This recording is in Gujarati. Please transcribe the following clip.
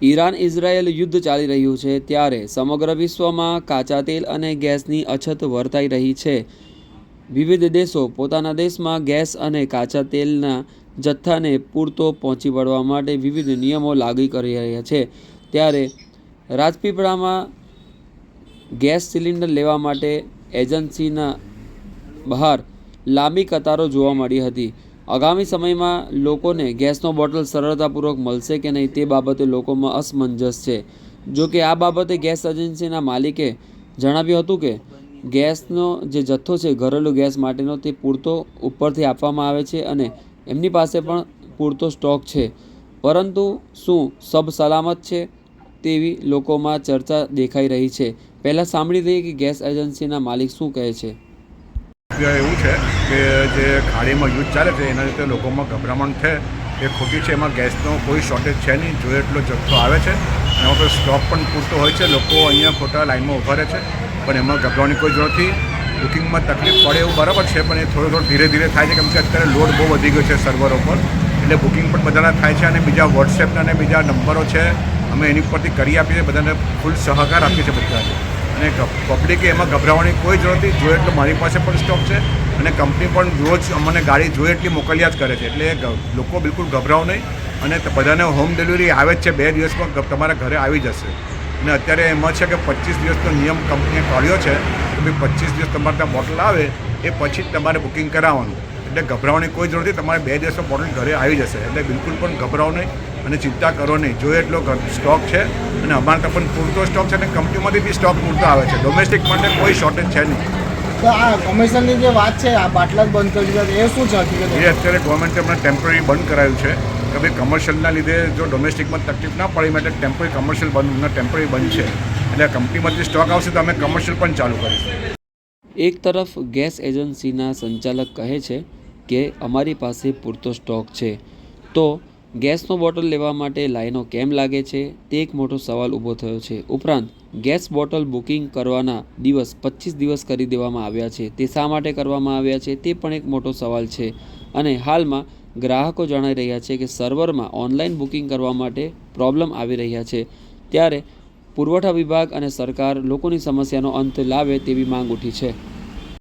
ઈરાન ઇઝરાયેલ યુદ્ધ ચાલી રહ્યું છે ત્યારે સમગ્ર વિશ્વમાં કાચા તેલ અને ગેસની અછત વર્તાઈ રહી છે. વિવિધ દેશો પોતાના દેશમાં ગેસ અને કાચા તેલના જથ્થાને પૂરતો પહોંચી વળવા માટે વિવિધ નિયમો લાગુ કરી રહ્યા છે. ત્યારે રાજપીપળામાં ગેસ સિલિન્ડર લેવા માટે એજન્સીના બહાર લાંબી કતારો જોવા મળી હતી. આગામી સમયમાં લોકોને ગેસનો બોટલ સરળતાપૂર્વક મળશે કે નહીં તે બાબતે લોકોમાં અસમંજસ છે. જો કે આ બાબતે ગેસ એજન્સીના માલિકે જણાવ્યું હતું કે ગેસનો જે જથ્થો છે ઘરેલું ગેસ માટેનો તે પૂરતો ઉપરથી આપવામાં આવે છે અને એમની પાસે પણ પૂરતો સ્ટોક છે, પરંતુ શું સબ સલામત છે તેવી લોકોમાં ચર્ચા દેખાઈ રહી છે. પહેલાં સાંભળી લઈએ કે ગેસ એજન્સીના માલિક શું કહે છે. એવું છે કે જે ખાડીમાં યુદ્ધ ચાલે છે એના લીધે લોકોમાં ગભરામણ છે એ ખોટી છે. એમાં ગેસનો કોઈ શોર્ટેજ છે નહીં, જોઈએ એટલો જથ્થો આવે છે, એમાં કોઈ સ્ટોક પણ પૂરતો હોય છે. લોકો અહીંયા ખોટા લાઇનમાં ઊભા રહે છે, પણ એમાં ગભરાવાની કોઈ જરૂર નથી. બુકિંગમાં તકલીફ પડે એવું બરાબર છે, પણ એ થોડું ધીરે ધીરે થાય છે, કેમ કે અત્યારે લોડ બહુ વધી ગયો છે સર્વરો પર, એટલે બુકિંગ પણ બધાના થાય છે. અને બીજા વોટ્સએપના અને બીજા નંબરો છે, અમે એની પરથી કરી આપીએ છીએ, બધાને ફૂલ સહકાર આપીએ છીએ બધાને. અને પબ્લિકે એમાં ગભરાવાની કોઈ જરૂર નથી. જોઈએ એટલે મારી પાસે પણ સ્ટોક છે અને કંપની પણ રોજ અમને ગાડી જોઈએ એટલી મોકલ્યા જ કરે છે, એટલે લોકો બિલકુલ ગભરાવ નહીં. અને બધાને હોમ ડિલિવરી આવે જ છે, 2 દિવસમાં તમારા ઘરે આવી જશે. અને અત્યારે એમાં છે કે 25 દિવસનો નિયમ કંપનીએ કાઢ્યો છે કે ભાઈ 25 દિવસ તમારે ત્યાં બોટલ આવે એ પછી જ તમારે બુકિંગ કરાવવાનું. એટલે ગભરાવાની કોઈ જરૂર નથી, તમારે 2 દિવસમાં બોટલ ઘરે આવી જશે. એટલે બિલકુલ પણ ગભરાવ નહીં અને ચિંતા કરો નહીં. જોઈએ એટલો સ્ટોક છે અને અમારે તો પણ પૂરતો સ્ટોક છે અને કંપનીમાંથી બી સ્ટોક પૂરતો આવે છે. ડોમેસ્ટિક માટે કોઈ શોર્ટેજ છે નહીં. તો આ કમર્શિયલની જે વાત છે, આ બાટલા જ બંધ કરી દીધા, એ શું છે હકીકત? એ અત્યારે ગવર્મેન્ટે હમણાં ટેમ્પરરી બંધ કરાયું છે કે ભાઈ કમર્શિયલના લીધે જો ડોમેસ્ટિકમાં તકલીફ ના પડે માટે ટેમ્પરરી કમર્શિયલ બંધ ટેમ્પરરી બંધ છે. એટલે કંપનીમાંથી સ્ટોક આવશે તો અમે કમર્શિયલ પણ ચાલુ કરીશું. એક તરફ ગેસ એજન્સીના સંચાલક કહે છે કે અમારી પાસે પૂરતો સ્ટોક છે, તો ગેસનો બોટલ લેવા માટે લાઈનો કેમ લાગે છે તે એક મોટો સવાલ ઊભો થયો છે. ઉપરાંત ગેસ બોટલ બુકિંગ કરવાના દિવસ 25 દિવસ કરી દેવામાં આવ્યા છે, તે શા માટે કરવામાં આવ્યા છે તે પણ એક મોટો સવાલ છે. અને હાલમાં ગ્રાહકો જણાઈ રહ્યા છે કે સર્વરમાં ઓનલાઈન બુકિંગ કરવા માટે પ્રોબ્લેમ આવી રહ્યા છે. ત્યારે પુરવઠા વિભાગ અને સરકાર લોકોની સમસ્યાનો અંત લાવે તેવી માંગ ઉઠી છે.